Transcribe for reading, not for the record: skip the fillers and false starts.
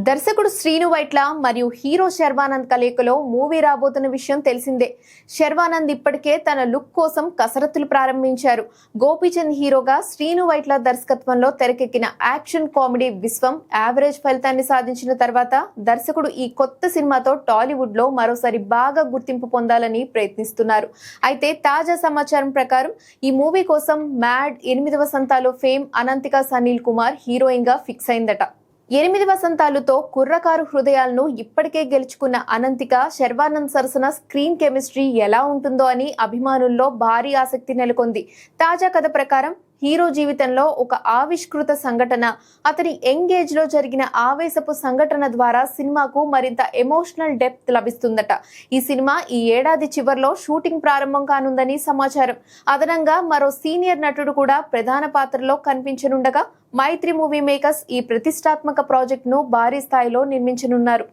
దర్శకుడు శ్రీను వైట్ల మరియు హీరో శర్వానంద్ కలయికలో మూవీ రాబోతున్న విషయం తెలిసిందే. శర్వానంద్ ఇప్పటికే తన లుక్ కోసం కసరత్తులు ప్రారంభించారు. గోపీచంద్ హీరోగా శ్రీను వైట్ల దర్శకత్వంలో తెరకెక్కిన యాక్షన్ కామెడీ విశ్వం యావరేజ్ ఫలితాన్ని సాధించిన తర్వాత దర్శకుడు ఈ కొత్త సినిమాతో టాలీవుడ్ లో మరోసారి బాగా గుర్తింపు పొందాలని ప్రయత్నిస్తున్నారు. అయితే తాజా సమాచారం ప్రకారం ఈ మూవీ కోసం మ్యాడ్ 8 వసంతాలు ఫేమ్ అనంతిక సనీల్ కుమార్ హీరోయిన్ గా ఫిక్స్ అయిందట. 8 వసంతాలుతో కుర్రకారు హృదయాలను ఇప్పటికే గెలుచుకున్న అనంతిక శర్వానంద్ సరసన స్క్రీన్ కెమిస్ట్రీ ఎలా ఉంటుందో అని అభిమానుల్లో భారీ ఆసక్తి నెలకొంది. తాజా కథ ప్రకారం హీరో జీవితంలో ఒక ఆవిష్కృత సంఘటన, అతని యంగేజ్ లో జరిగిన ఆవేశపు సంఘటన ద్వారా సినిమాకు మరింత ఎమోషనల్ డెప్త్ లభిస్తుందట. ఈ సినిమా ఈ ఏడాది చివర్లో షూటింగ్ ప్రారంభం కానుందని సమాచారం. అదనంగా మరో సీనియర్ నటుడు కూడా ప్రధాన పాత్రలో కనిపించనుండగా మైత్రి మూవీ మేకర్స్ ఈ ప్రతిష్టాత్మక ప్రాజెక్ట్ ను భారీ స్థాయిలో నిర్మించనున్నారు.